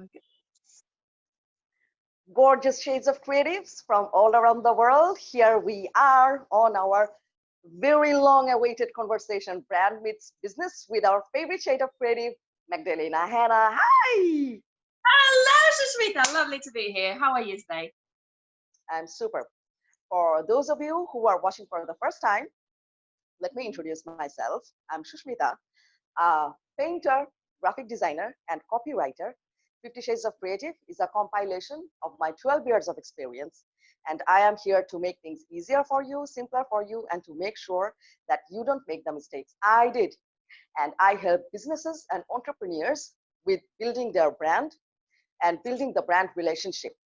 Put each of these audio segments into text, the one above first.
Okay. Gorgeous shades of creatives from all around the world. Here we are on our very long awaited conversation, Brand Meets Business, with our favorite shade of creative, Magdalena Hannah. Hi! Hello, Sushmita. Lovely to be here. How are you today? I'm super. For those of you who are watching for the first time, let me introduce myself. I'm Sushmita, a painter, graphic designer, and copywriter. 50 Shades of Creative is a compilation of my 12 years of experience, and I am here to make things easier for you, simpler for you, and to make sure that you don't make the mistakes I did. And I help businesses and entrepreneurs with building their brand and building the brand relationship.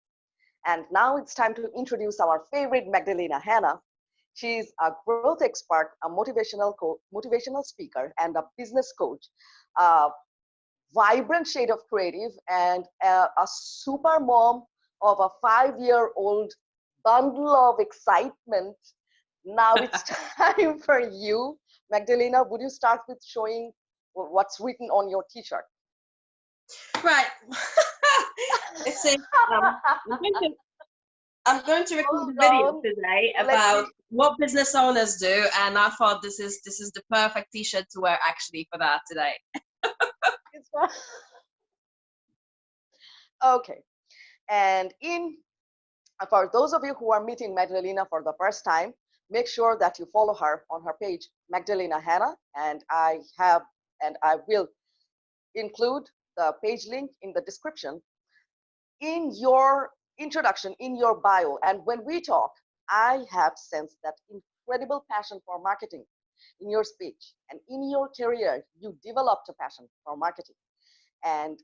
And now it's time to introduce our favorite Magdalena Hannah. She's a growth expert, a motivational speaker, and a business coach, a vibrant shade of creative, and a super mom of a 5-year-old bundle of excitement. Now it's time for you, Magdalena. Would you start with showing what's written on your t-shirt? Right. Let's see. I'm going to record a video today about what business owners do, and I thought this is the perfect t-shirt to wear actually for that today. Okay. And for those of you who are meeting Magdalena for the first time, make sure that you follow her on her page, Magdalena Hannah, and I will include the page link in the description. In your introduction, in your bio, and when we talk, I have sensed that incredible passion for marketing in your speech, and in your career, you developed a passion for marketing. And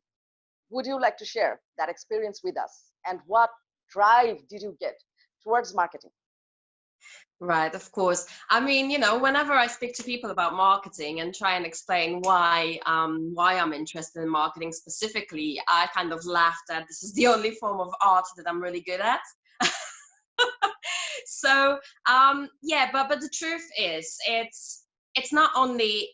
would you like to share that experience with us? And what drive did you get towards marketing? Right, of course. I mean, whenever I speak to people about marketing and try and explain why I'm interested in marketing specifically, I kind of laugh that this is the only form of art that I'm really good at. So, yeah, but the truth is, it's not only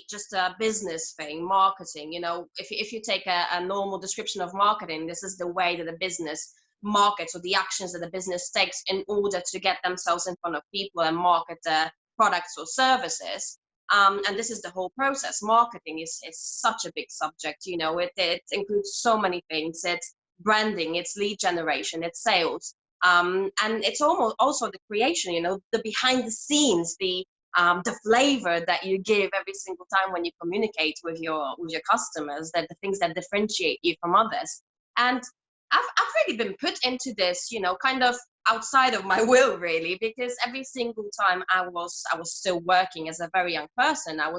just a business thing, marketing. If you take a normal description of marketing, this is the way that a business markets, or the actions that a business takes in order to get themselves in front of people and market their products or services. And this is the whole process. Marketing is such a big subject. It includes so many things. It's branding, it's lead generation, it's sales, and it's almost also the creation. The behind the scenes, the flavor that you give every single time when you communicate with your customers, that the things that differentiate you from others. And I've really been put into this, kind of outside of my will, really, because every single time I was still working as a very young person. I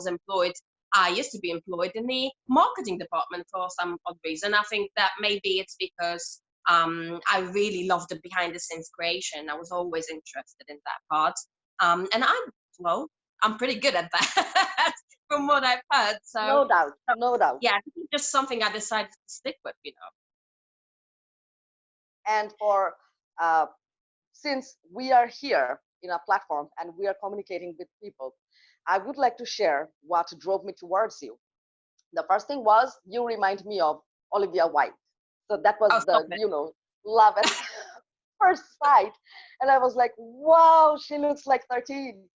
used to be employed in the marketing department for some odd reason. I think that maybe it's because I really love the behind the scenes creation. I was always interested in that part. And I'm pretty good at that from what I've heard. So no doubt. Yeah, it's just something I decided to stick with. And since we are here in a platform and we are communicating with people, I would like to share what drove me towards you. The first thing was you remind me of Olivia Wilde. So that was love at first sight. And I was like, wow, she looks like 13.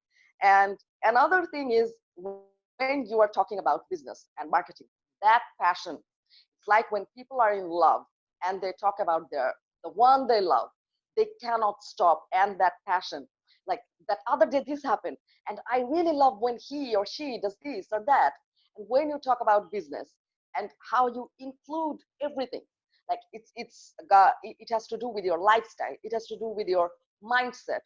And another thing is, when you are talking about business and marketing, that passion, it's like when people are in love and they talk about the one they love, they cannot stop. And that passion, like that other day this happened, and I really love when he or she does this or that. And when you talk about business and how you include everything, like it has to do with your lifestyle, it has to do with your mindset,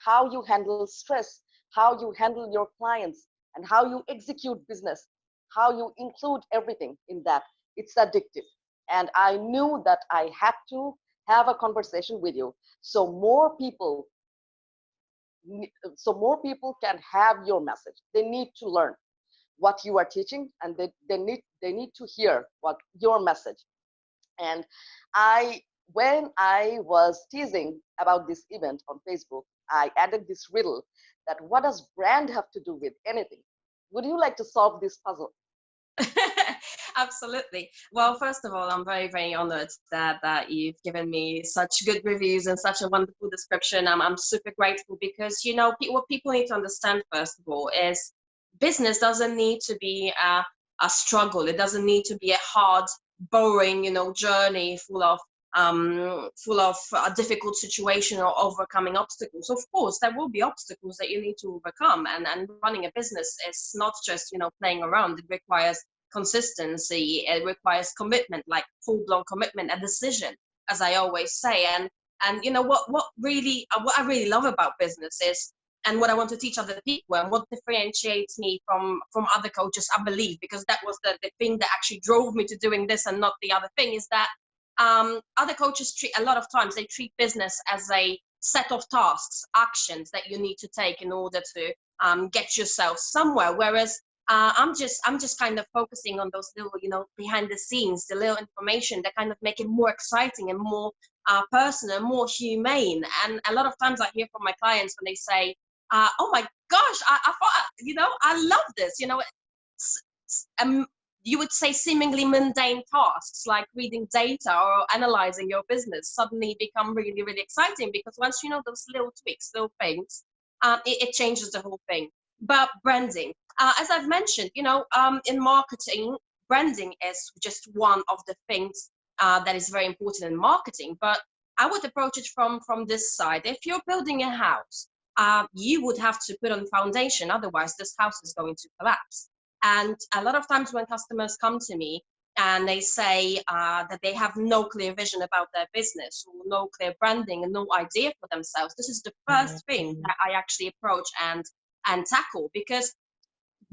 how you handle stress, how you handle your clients, and how you execute business, how you include everything in that. It's addictive. And I knew that I had to have a conversation with you so more people can have your message. They need to learn what you are teaching, and they need to hear what your message. And when I was teasing about this event on Facebook, I added this riddle that what does brand have to do with anything? Would you like to solve this puzzle? Absolutely. Well, first of all, I'm very, very honored that you've given me such good reviews and such a wonderful description. I'm super grateful because, you know, what people need to understand, first of all, is business doesn't need to be a struggle. It doesn't need to be a hard, boring, you know, journey full of a difficult situation or overcoming obstacles. Of course, there will be obstacles that you need to overcome, and running a business is not just, you know, playing around. It requires consistency, it requires commitment, like full-blown commitment, a decision, as I always say. And you know what I really love about business is, and what I want to teach other people, and what differentiates me from other coaches, I believe, because that was the thing that actually drove me to doing this and not the other thing, is that other coaches treat, a lot of times they treat business as a set of tasks, actions that you need to take in order to get yourself somewhere. Whereas I'm just kind of focusing on those little, you know, behind the scenes, the little information that kind of make it more exciting and more personal, more humane. And a lot of times I hear from my clients when they say, "Oh my gosh, I thought, you know, I love this." You know, you would say seemingly mundane tasks like reading data or analyzing your business suddenly become really, really exciting, because once you know those little tweaks, little things, it changes the whole thing. But branding, as I've mentioned, you know, in marketing, branding is just one of the things that is very important in marketing. But I would approach it from this side. If you're building a house, you would have to put on foundation, otherwise this house is going to collapse. And a lot of times when customers come to me and they say that they have no clear vision about their business, or no clear branding and no idea for themselves, this is the first thing that I actually approach and tackle. Because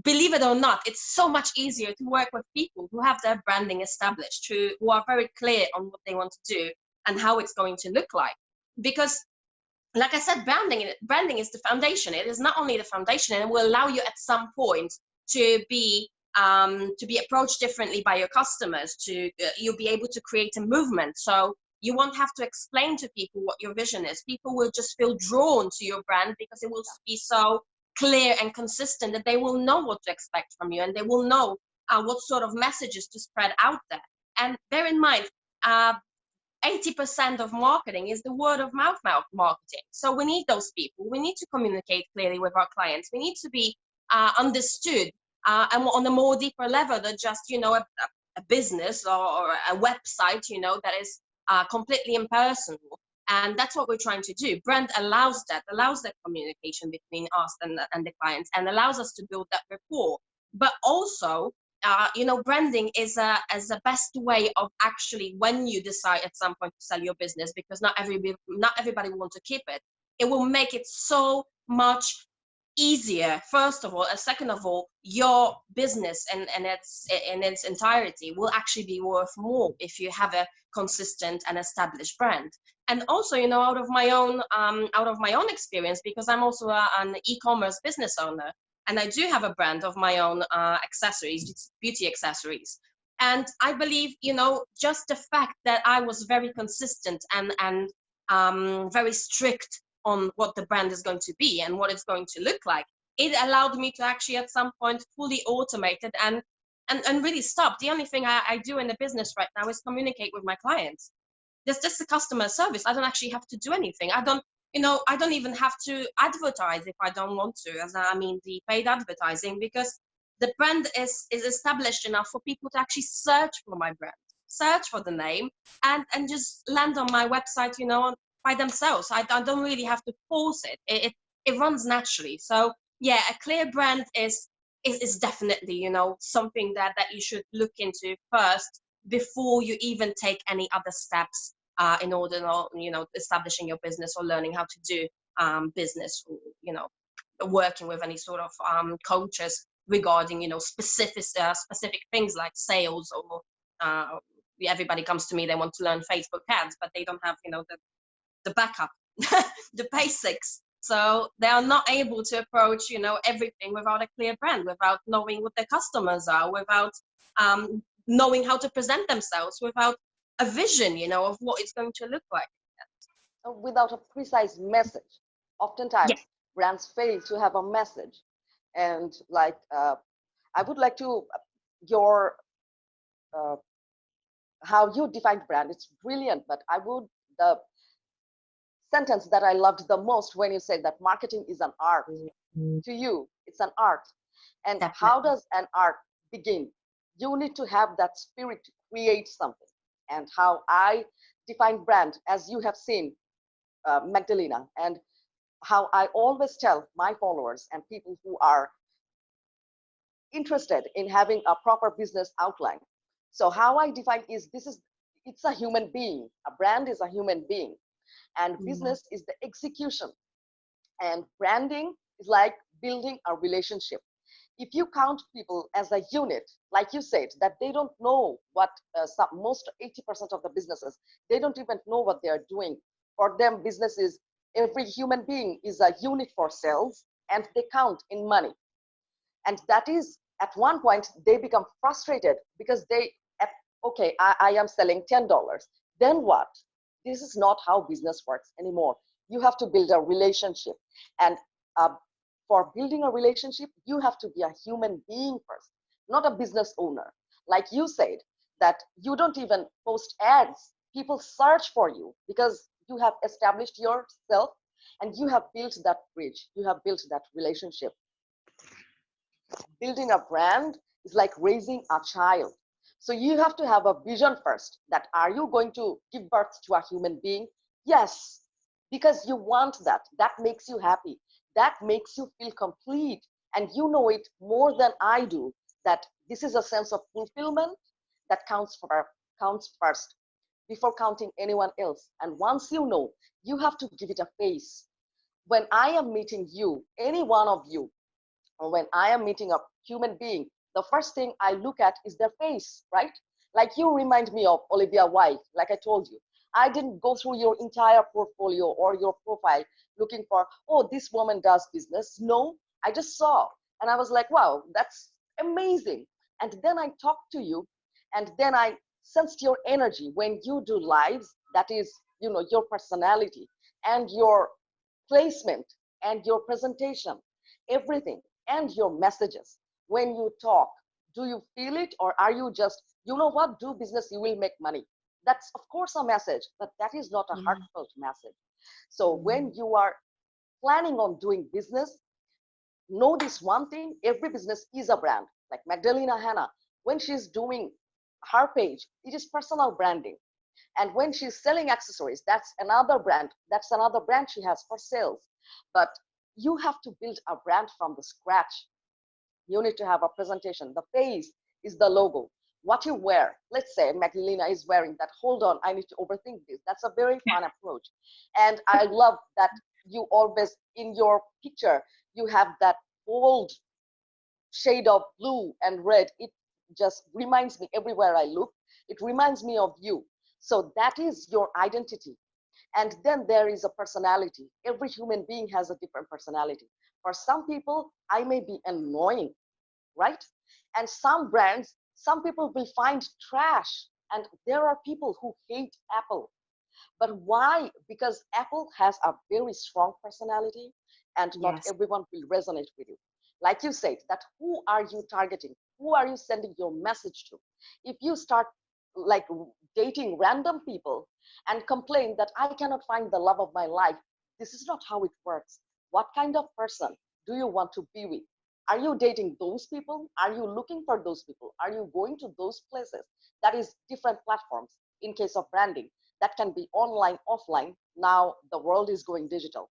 believe it or not, it's so much easier to work with people who have their branding established, who are very clear on what they want to do and how it's going to look like. Because like I said, branding is the foundation. It is not only the foundation, and it will allow you at some point to be approached differently by your customers. You'll be able to create a movement. So you won't have to explain to people what your vision is. People will just feel drawn to your brand because it will be so clear and consistent that they will know what to expect from you, and they will know what sort of messages to spread out there. And bear in mind, 80% of marketing is the word of mouth marketing. So we need those people. We need to communicate clearly with our clients. We need to be understood and on a more deeper level than just, you know, a business or a website, you know, that is completely impersonal. And that's what we're trying to do. Brand allows that communication between us and the clients, and allows us to build that rapport. But also, you know, branding is a best way of actually, when you decide at some point to sell your business, because not everybody will want to keep it. It will make it so much easier, first of all, and second of all, your business and its entirety will actually be worth more if you have a consistent and established brand. And also, you know, out of my own experience, because I'm also an e-commerce business owner, and I do have a brand of my own, accessories, beauty accessories. And I believe, you know, just the fact that I was very consistent and very strict on what the brand is going to be and what it's going to look like, it allowed me to actually at some point fully automate it and really stop. The only thing I do in the business right now is communicate with my clients. There's just the customer service. I don't actually have to do anything. I don't even have to advertise if I don't want to, the paid advertising, because the brand is established enough for people to actually search for my brand, search for the name, and just land on my website, you know, by themselves. I don't really have to force it. It runs naturally. So yeah, a clear brand is definitely, you know, something that you should look into first before you even take any other steps in order to, you know, establishing your business or learning how to do business, or, you know, working with any sort of coaches regarding, you know, specific things like sales, or everybody comes to me, they want to learn Facebook ads, but they don't have, you know, the backup, the basics. So they are not able to approach, you know, everything without a clear brand, without knowing what their customers are, without knowing how to present themselves, without a vision, you know, of what it's going to look like. Without a precise message. Oftentimes, Yeah. brands fail to have a message. And like, I would like to, your how you defined brand. It's brilliant, but the sentence that I loved the most when you said that marketing is an art. To you, it's an art. And how Definitely. does an art begin? You need to have that spirit to create something. And how I define brand, as you have seen, Magdalena, and how I always tell my followers and people who are interested in having a proper business outline. So how I define is it's a human being. A brand is a human being, and Yeah. business is the execution. And branding is like building a relationship. If you count people as a unit, like you said, that they don't know what most 80% of the businesses, they don't even know what they are doing. For them, business is every human being is a unit for sales, and they count in money. And that is at one point they become frustrated because okay, I am selling $10. Then what? This is not how business works anymore. You have to build a relationship. And uh, for building a relationship, you have to be a human being first, not a business owner. Like you said, that you don't even post ads. People search for you because you have established yourself and you have built that bridge. You have built that relationship. Building a brand is like raising a child. So you have to have a vision first, that are you going to give birth to a human being? Yes, because you want that. That makes you happy. That makes you feel complete. And you know it more than I do, that this is a sense of fulfillment that counts first before counting anyone else. And once you know, you have to give it a face. When I am meeting you, any one of you, or when I am meeting a human being, the first thing I look at is their face, right? Like you remind me of Olivia White, like I told you. I didn't go through your entire portfolio or your profile looking for, oh, this woman does business. No, I just saw. And I was like, wow, that's amazing. And then I talked to you, and then I sensed your energy when you do lives. That is, your personality and your placement and your presentation, everything, and your messages. When you talk, do you feel it, or are you just, you know what, do business, you will make money? That's of course a message, but that is not a Yeah. heartfelt message. So when you are planning on doing business, know this one thing: every business is a brand. Like Magdalena Hannah, when she's doing her page, it is personal branding. And when she's selling accessories, that's another brand. That's another brand she has for sales. But you have to build a brand from the scratch. You need to have a presentation. The face is the logo. What you wear, let's say Magdalena is wearing that, hold on, I need to overthink this. That's a very fun approach. And I love that you always, in your picture, you have that bold shade of blue and red. It just reminds me, everywhere I look, it reminds me of you. So that is your identity. And then there is a personality. Every human being has a different personality. For some people, I may be annoying, right? And some brands, some people will find trash. And there are people who hate Apple. But why? Because Apple has a very strong personality, and not Yes. everyone will resonate with you. Like you said, that who are you targeting? Who are you sending your message to? If you start like dating random people and complain that I cannot find the love of my life, this is not how it works. What kind of person do you want to be with? Are you dating those people? Are you looking for those people? Are you going to those places? That is different platforms. In case of branding, that can be online, offline. Now the world is going digital.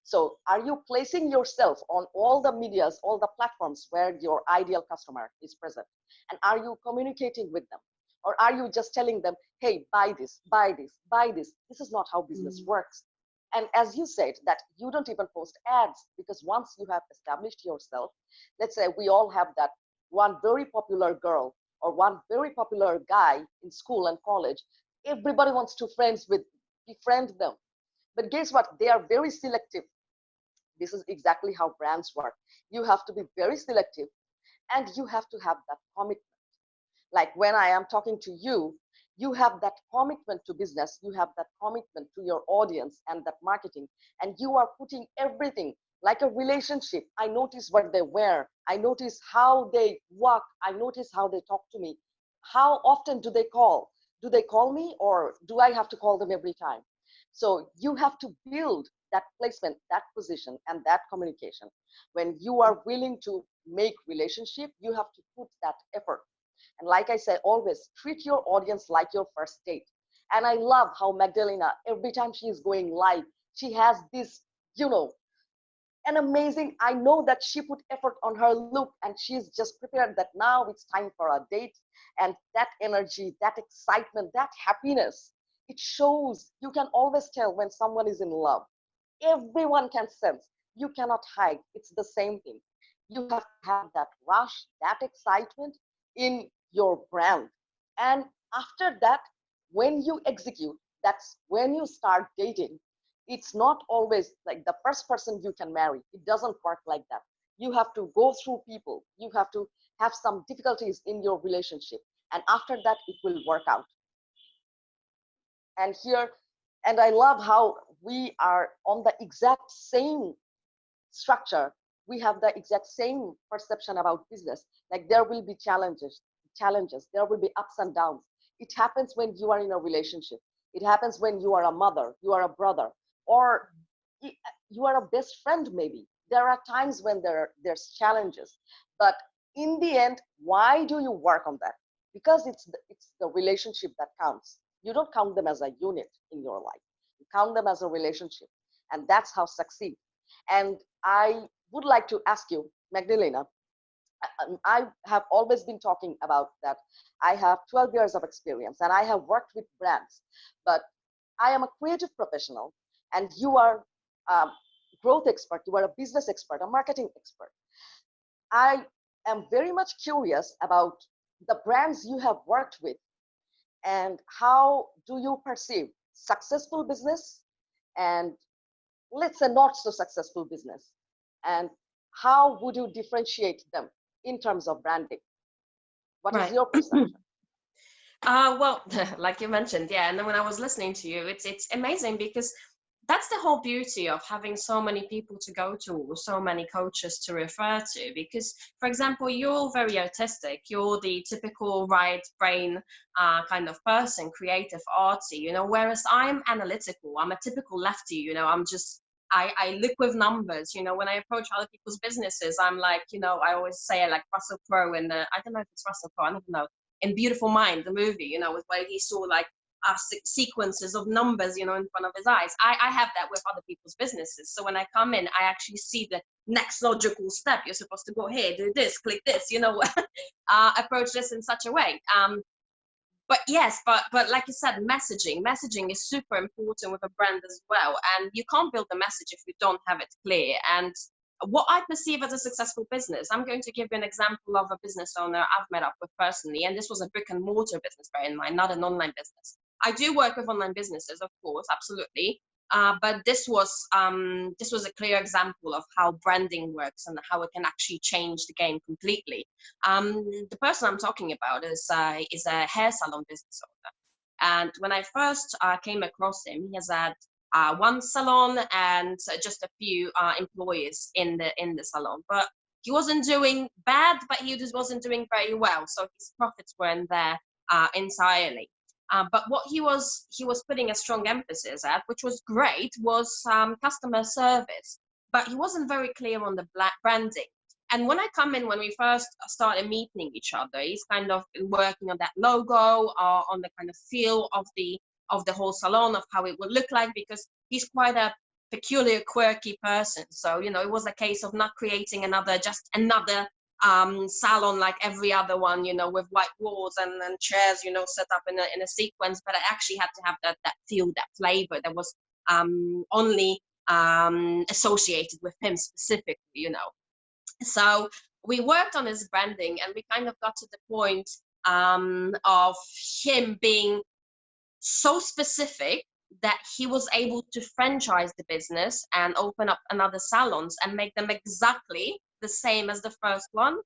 So are you placing yourself on all the medias, all the platforms where your ideal customer is present? And are you communicating with them? Or are you just telling them, hey, buy this, buy this, buy this? This is not how business works. And as you said, that you don't even post ads, because once you have established yourself, let's say we all have that one very popular girl or one very popular guy in school and college. Everybody wants to befriend them. But guess what? They are very selective. This is exactly how brands work. You have to be very selective, and you have to have that commitment. Like when I am talking to you, you have that commitment to business, you have that commitment to your audience and that marketing, and you are putting everything like a relationship. I notice what they wear, I notice how they walk, I notice how they talk to me, how often do they call? Do they call me, or do I have to call them every time? So you have to build that placement, that position, and that communication. When you are willing to make relationship, you have to put that effort. And like I said, always treat your audience like your first date. And I love how Magdalena, every time she is going live, she has this, an amazing, I know that she put effort on her look, and she's just prepared that now it's time for a date. And that energy, that excitement, that happiness, it shows. You can always tell when someone is in love. Everyone can sense. You cannot hide. It's the same thing. You have to have that rush, that excitement in your brand. And after that, when you execute, that's when you start dating. It's not always like the first person you can marry. It doesn't work like that. You have to go through people. You have to have some difficulties in your relationship. And after that, it will work out. And here, and I love how we are on the exact same structure. We have the exact same perception about business. Like there will be challenges, there will be ups and downs. It happens when you are in a relationship. It happens when you are a mother, you are a brother, or you are a best friend maybe. There are times when there's challenges. But in the end, why do you work on that? Because it's the relationship that counts. You don't count them as a unit in your life. You count them as a relationship. And that's how succeed. And I would like to ask you, Magdalena, I have always been talking about that. I have 12 years of experience and I have worked with brands, but I am a creative professional and you are a growth expert, you are a business expert, a marketing expert. I am very much curious about the brands you have worked with and how do you perceive successful business and let's say not so successful business, and how would you differentiate them in terms of branding? What is your perception? Well, like you mentioned, yeah. And then when I was listening to you, it's amazing because that's the whole beauty of having so many people to go to, so many coaches to refer to. Because, for example, you're very artistic. You're the typical right brain kind of person, creative, artsy, whereas I'm analytical. I'm a typical lefty, I look with numbers, when I approach other people's businesses, I'm like, I always say like Russell Crowe in the, I don't know if it's Russell Crowe, I don't know, in Beautiful Mind, the movie, with where he saw like sequences of numbers, in front of his eyes. I have that with other people's businesses. So when I come in, I actually see the next logical step. You're supposed to go here, do this, click this, approach this in such a way. But yes, but like you said, messaging is super important with a brand as well. And you can't build a message if you don't have it clear. And what I perceive as a successful business, I'm going to give you an example of a business owner I've met up with personally. And this was a brick and mortar business, bear in mind, not an online business. I do work with online businesses, of course, absolutely. But this was a clear example of how branding works and how it can actually change the game completely. The person I'm talking about is a hair salon business owner. And when I first came across him, he has had one salon and just a few employees in the salon. But he wasn't doing bad, but he just wasn't doing very well. So his profits weren't there entirely. But what he was putting a strong emphasis at, which was great, was customer service. But he wasn't very clear on the branding. And when I come in, when we first started meeting each other, he's kind of been working on that logo, on the kind of feel of the whole salon, of how it would look like, because he's quite a peculiar, quirky person. So, it was a case of not creating another salon like every other one, with white walls and chairs, set up in a sequence. But I actually had to have that feel, that flavor that was only associated with him specifically, So we worked on his branding, and we kind of got to the point of him being so specific that he was able to franchise the business and open up another salons and make them exactly the same as the first one.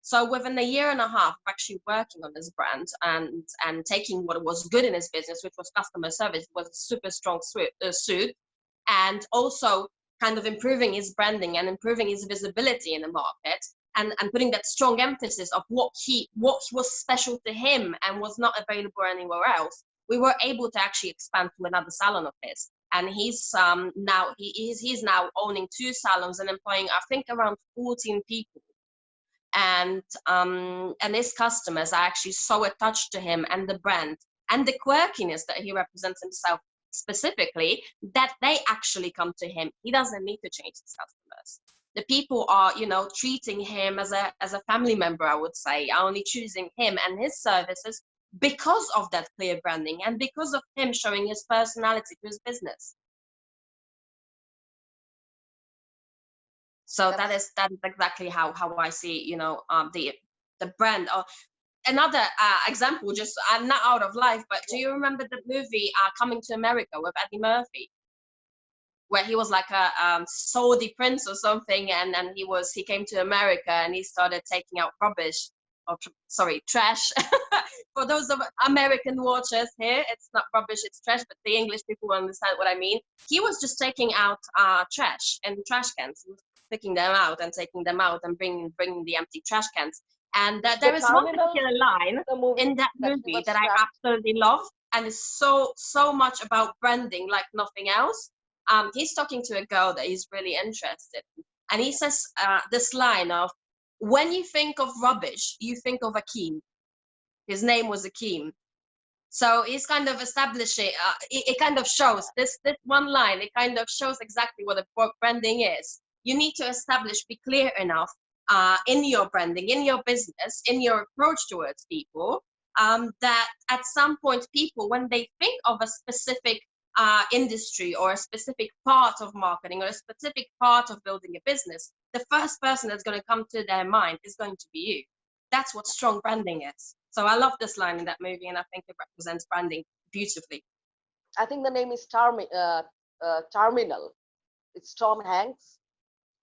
So within a year and a half of actually working on his brand and taking what was good in his business, which was customer service, was a super strong suit, and also kind of improving his branding and improving his visibility in the market, and putting that strong emphasis of what was special to him and was not available anywhere else, we were able to actually expand to another salon of his. And he's now owning 2 salons and employing, I think, around 14 people. And his customers are actually so attached to him and the brand and the quirkiness that he represents himself specifically, that they actually come to him. He doesn't need to change his customers. The people are, treating him as a family member, I would say, are only choosing him and his services because of that clear branding and because of him showing his personality to his business. So that is exactly how I see, the brand. Another example, just I'm not out of life, but do you remember the movie Coming to America with Eddie Murphy, where he was like a Saudi prince or something, and he came to America and he started taking out rubbish, or trash. For those of American watchers here, it's not rubbish, it's trash, but the English people will understand what I mean. He was just taking out trash and trash cans. He was picking them out and taking them out and bringing the empty trash cans. And there is one particular line in that movie that I absolutely love, and it's so much about branding like nothing else. He's talking to a girl that he's really interested in, and he says this line of, when you think of rubbish, you think of Akeem. His name was Akeem. So he's kind of establishing, it kind of shows, this one line, it kind of shows exactly what a branding is. You need to establish, be clear enough in your branding, in your business, in your approach towards people, that at some point people, when they think of a specific industry or a specific part of marketing or a specific part of building a business, the first person that's going to come to their mind is going to be you. That's what strong branding is. So I love this line in that movie, and I think it represents branding beautifully. I think the name is Terminal. It's Tom Hanks.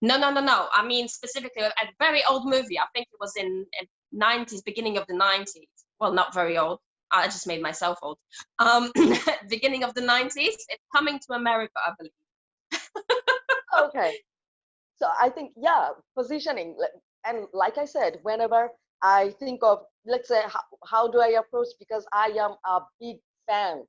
No. I mean, specifically a very old movie. I think it was in 90s, beginning of the 90s. Well, not very old. I just made myself old. Beginning of the 90s. It's Coming to America, I believe. Okay. So I think, yeah, positioning. And like I said, whenever I think of, let's say, how do I approach? Because I am a big fan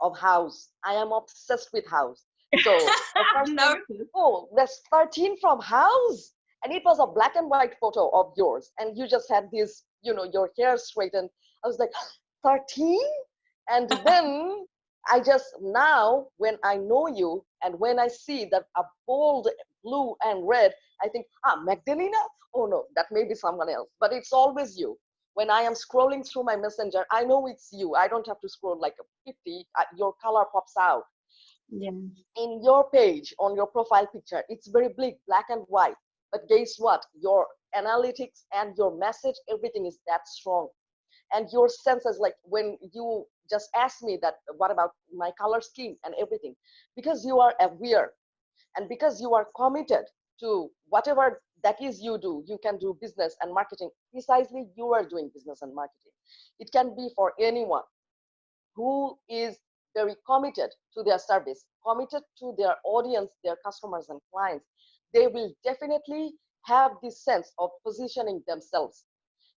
of house. I am obsessed with house. So the first thing, oh, there's 13 from house. And it was a black and white photo of yours. And you just had this, your hair straightened. I was like, 13? And then I just, now when I know you and when I see that a bold blue and red, I think, Magdalena? Oh no, that may be someone else, but it's always you. When I am scrolling through my messenger, I know it's you. I don't have to scroll like a 50, your color pops out. Yeah. In your page, on your profile picture, it's very bleak, black and white. But guess what? Your analytics and your message, everything is that strong. And your senses, like when you just asked me that, what about my color scheme and everything? Because you are aware and because you are committed to whatever that is you do, you can do business and marketing. Precisely, you are doing business and marketing. It can be for anyone who is very committed to their service, committed to their audience, their customers and clients. They will definitely have this sense of positioning themselves.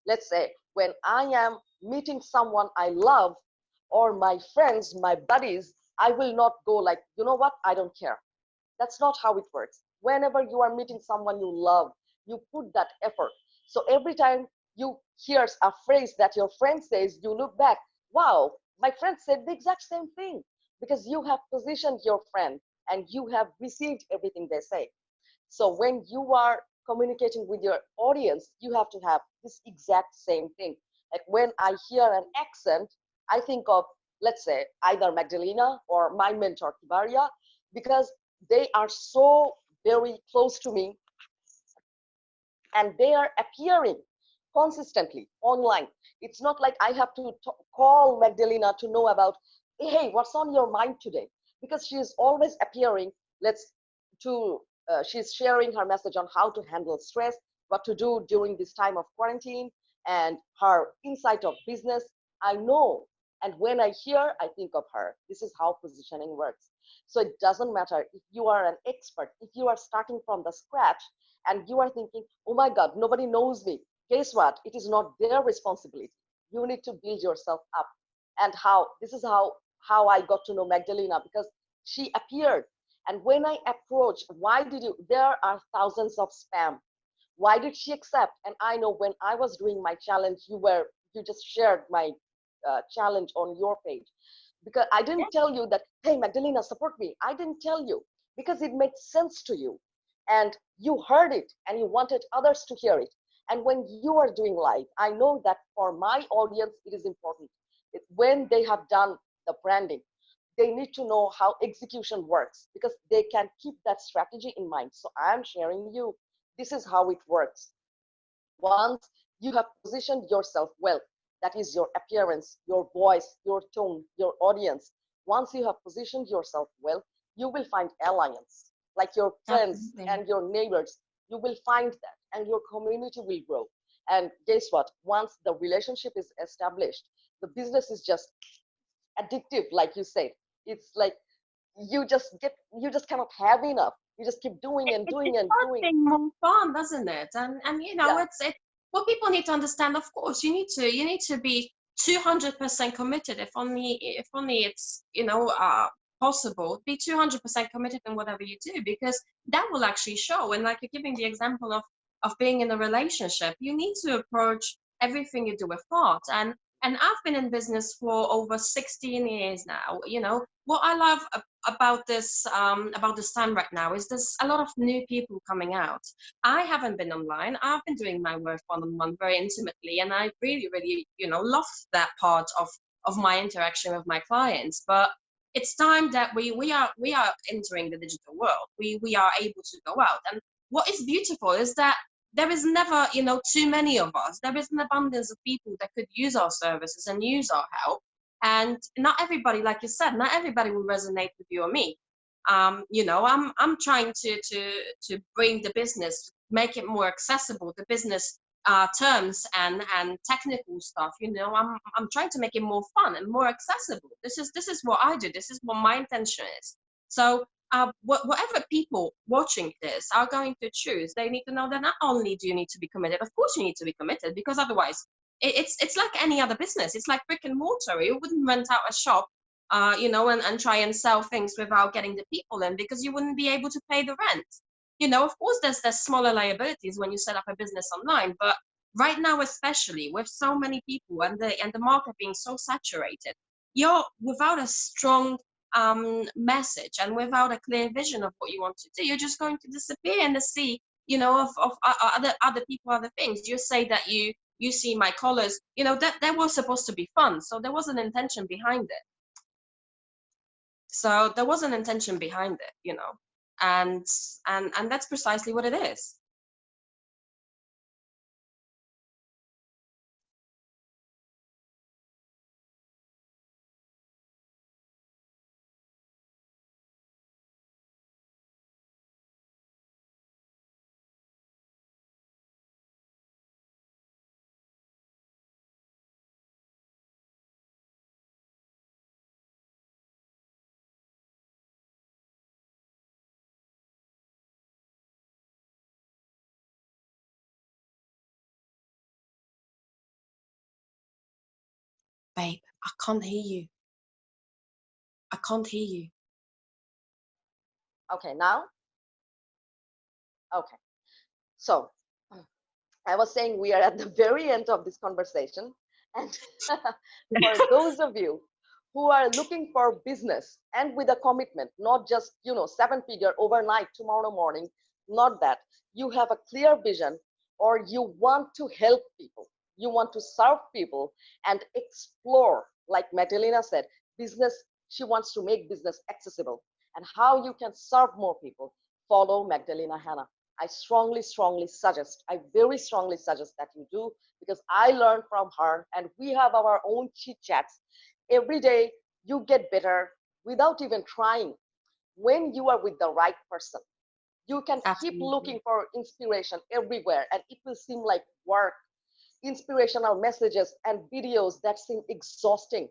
Let's say when I am meeting someone I love or my friends, my buddies, I will not go like, you know what, I don't care. That's not how it works. Whenever you are meeting someone you love, you put that effort. So every time you hear a phrase that your friend says, you look back, wow, my friend said the exact same thing, because you have positioned your friend and you have received everything they say. So when you are communicating with your audience, you have to have this exact same thing. Like when I hear an accent, I think of, let's say, either Magdalena or my mentor, Kibaria, because they are so very close to me and they are appearing consistently online. It's not like I have to call Magdalena to know about, hey, what's on your mind today? Because she is always appearing, she's sharing her message on how to handle stress, what to do during this time of quarantine, and her insight of business. I know. And when I hear, I think of her. This is how positioning works. So it doesn't matter if you are an expert, if you are starting from the scratch and you are thinking, oh my God, nobody knows me. Guess what? It is not their responsibility. You need to build yourself up. And this is how I got to know Magdalena, because she appeared. And when I approached, there are thousands of spam. Why did she accept? And I know when I was doing my challenge, you just shared my challenge on your page, because I didn't tell you that, hey, Magdalena, support me. I didn't tell you because it made sense to you, and you heard it and you wanted others to hear it. And when you are doing live, I know that for my audience, it is important. When they have done the branding, they need to know how execution works, because they can keep that strategy in mind. So I'm sharing you, this is how it works. Once you have positioned yourself well, that is your appearance, your voice, your tone, your audience. Once you have positioned yourself well, you will find alliance, like your friends and your neighbors. You will find that, and your community will grow. And guess what? Once the relationship is established, the business is just addictive, like you said. It's like you just cannot have enough. You just keep doing and doing and doing. It's more fun, doesn't it? And you know, it's what people need to understand. Of course, you need to be 200% committed. If only it's, you know, possible. Be 200% committed in whatever you do, because that will actually show. And like you're giving the example of being in a relationship, you need to approach everything you do with thought. And I've been in business for over 16 years now. You know, what I love about this time right now is there's a lot of new people coming out. I haven't been online. I've been doing my work one-on-one very intimately, and I really, really, you know, love that part of my interaction with my clients. But it's time that we are entering the digital world. We are able to go out, and what is beautiful is that there is never, you know, too many of us. There is an abundance of people that could use our services and use our help. And not everybody, like you said, not everybody will resonate with you or me. You know, I'm trying to bring the business, make it more accessible, the business terms and technical stuff. You know, I'm trying to make it more fun and more accessible. This is what I do. This is what my intention is. So whatever people watching this are going to choose, they need to know that not only do you need to be committed, of course you need to be committed, because otherwise it's like any other business. It's like brick and mortar. You wouldn't rent out a shop, you know, and try and sell things without getting the people in, because you wouldn't be able to pay the rent. You know, of course there's smaller liabilities when you set up a business online, but right now, especially with so many people and the market being so saturated, you're without a strong message and without a clear vision of what you want to do, you're just going to disappear in the sea, you know, of other people, other things. You say that you see my colors, you know, that was supposed to be fun, so there was an intention behind it. So there was an intention behind it, you know, and that's precisely what it is. Babe, I can't hear you. I can't hear you. Okay, now? Okay. So I was saying we are at the very end of this conversation. And for those of you who are looking for business and with a commitment, not just, you know, 7-figure overnight, tomorrow morning, not that. You have a clear vision, or you want to help people, you want to serve people and explore, like Magdalena said, business. She wants to make business accessible and how you can serve more people. Follow Magdalena Hannah. I very strongly suggest that you do, because I learn from her and we have our own chit chats. Every day you get better without even trying. When you are with the right person, you can keep looking for inspiration everywhere and it will seem like work. Inspirational messages and videos that seem exhausting.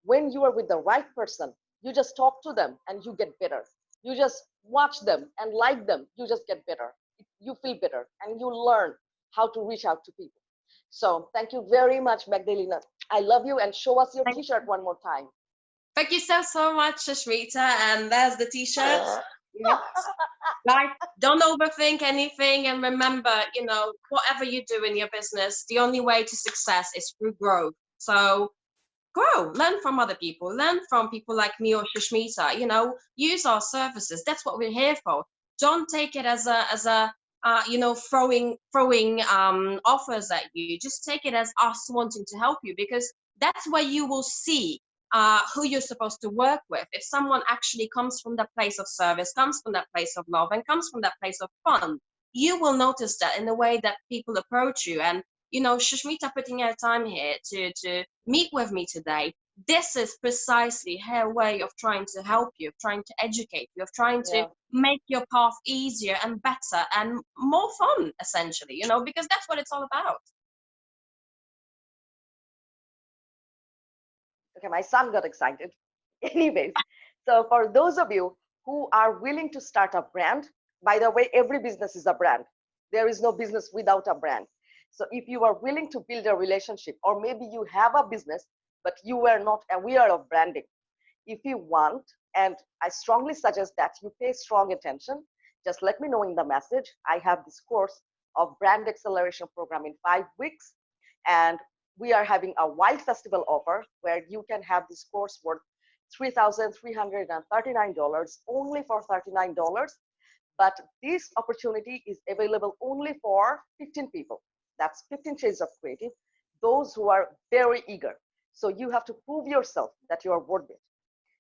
When you are with the right person, you just talk to them and you get better. You just watch them and like them, you just get better. you feel better and you learn how to reach out to people. So thank you very much, Magdalena. I love you, and show us your t-shirt one more time. Thank you so much, 𝐿𝐿, and there's the t-shirt. Yes. Right, don't overthink anything, and remember, you know, whatever you do in your business, the only way to success is through growth. So grow, learn from other people, learn from people like me or 𝐿𝐿, you know, use our services. That's what we're here for. Don't take it as a you know, throwing offers at you. Just take it as us wanting to help you, because that's where you will see who you're supposed to work with. If someone actually comes from that place of service, comes from that place of love, and comes from that place of fun, you will notice that in the way that people approach you. And you know, 𝐿𝐿 putting her time here to meet with me today, this is precisely her way of trying to help you, of trying to educate you, of trying to make your path easier and better and more fun, essentially, you know, because that's what it's all about. Okay, my son got excited. Anyways, so for those of you who are willing to start a brand, by the way, every business is a brand. There is no business without a brand. So if you are willing to build a relationship, or maybe you have a business, but you were not aware of branding, if you want, and I strongly suggest that you pay strong attention, just let me know in the message. I have this course of brand acceleration program in 5 weeks, and we are having a wild festival offer where you can have this course worth $3,339 only for $39. But this opportunity is available only for 15 people. That's 15 Shades of Creative, those who are very eager. So you have to prove yourself that you are worth it.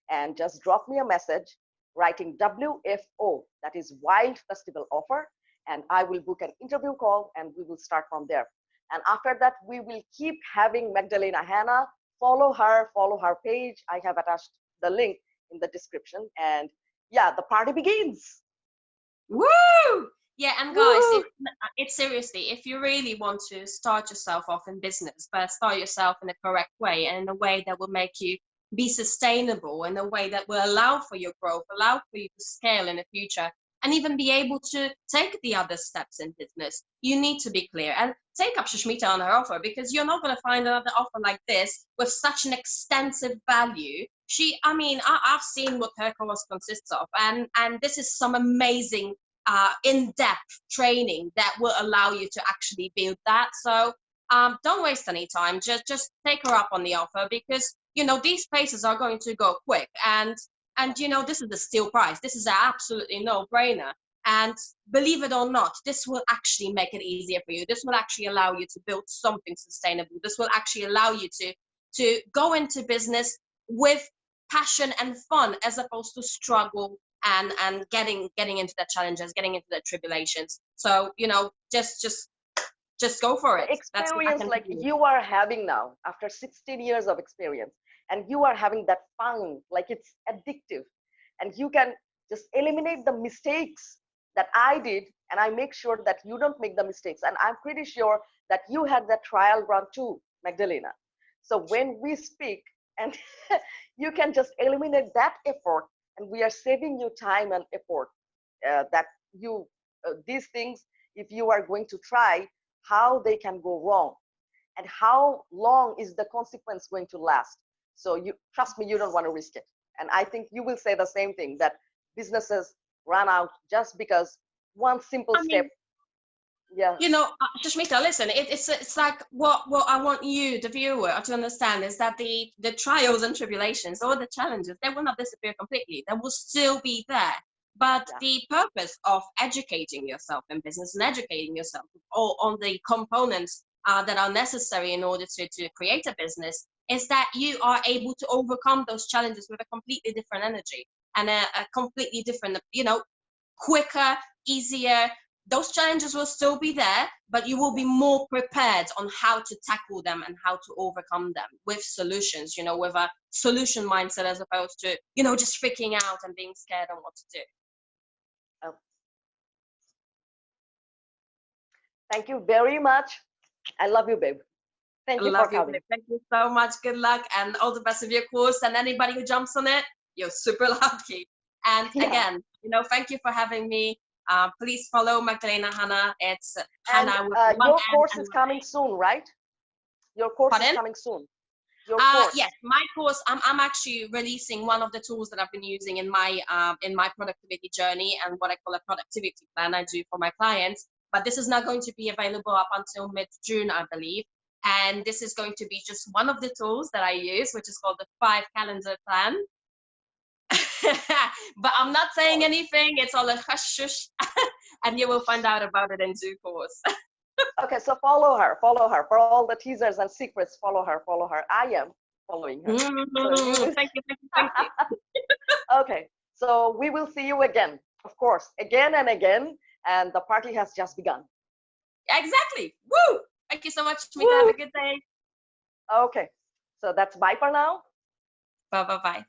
And just drop me a message writing WFO, that is Wild Festival Offer, and I will book an interview call and we will start from there. And after that, we will keep having Magdalena Hannah. Follow her page. I have attached the link in the description. And yeah, the party begins. Woo! Yeah, and guys, it's seriously, if you really want to start yourself off in business, but start yourself in a correct way, and in a way that will make you be sustainable, in a way that will allow for your growth, allow for you to scale in the future, and even be able to take the other steps in business, you need to be clear and take up 𝐿𝐿 on her offer, because you're not going to find another offer like this with such an extensive value. I mean, I've seen what her course consists of, and this is some amazing in-depth training that will allow you to actually build that. So don't waste any time. Just take her up on the offer, because you know these places are going to go quick, and you know this is the steal price. This is an absolutely no-brainer. And believe it or not, this will actually make it easier for you. This will actually allow you to build something sustainable. This will actually allow you to go into business with passion and fun, as opposed to struggle and getting into the challenges, getting into the tribulations. So you know, just go for it. Experience like you are having now after 16 years of experience, and you are having that fun, like it's addictive, and you can just eliminate the mistakes that I did, and I make sure that you don't make the mistakes. And I'm pretty sure that you had that trial run too, Magdalena. So when we speak, and you can just eliminate that effort, and we are saving you time and effort. That you these things, if you are going to try, how they can go wrong, and how long is the consequence going to last. So you trust me, you don't want to risk it. And I think you will say the same thing, that businesses run out just because one simple step. Yeah, you know, 𝐿𝐿, listen, it's like what I want you, the viewer, to understand is that the trials and tribulations, or the challenges, they will not disappear completely. They will still be there. But the purpose of educating yourself in business, and educating yourself on the components that are necessary in order to create a business, is that you are able to overcome those challenges with a completely different energy, and a completely different, you know, quicker, easier. Those challenges will still be there, but you will be more prepared on how to tackle them and how to overcome them with solutions, you know, with a solution mindset, as opposed to, you know, just freaking out and being scared on what to do. Oh. Thank you very much. I love you, babe. Thank you for coming. Thank you so much. Good luck and all the best of your course. And anybody who jumps on it, you're super lucky. And again, you know, thank you for having me. Please follow Magdalena Hannah. It's And Hannah with one your N course and is one A. coming soon, right? Your course is Pardon? coming soon. Your course. Yes, my course. I'm actually releasing one of the tools that I've been using in my productivity journey and what I call a productivity plan I do for my clients. But this is not going to be available up until mid-June, I believe. And this is going to be just one of the tools that I use, which is called the 5-calendar plan. But I'm not saying anything. It's all a hush shush, and you will find out about it in due course. Okay, so follow her for all the teasers and secrets. Follow her. I am following her. So Thank you. okay, so we will see you again, of course, again and again, and the party has just begun. Exactly. Woo! Thank you so much, Mita. Have a good day. Okay, so that's bye for now. Bye.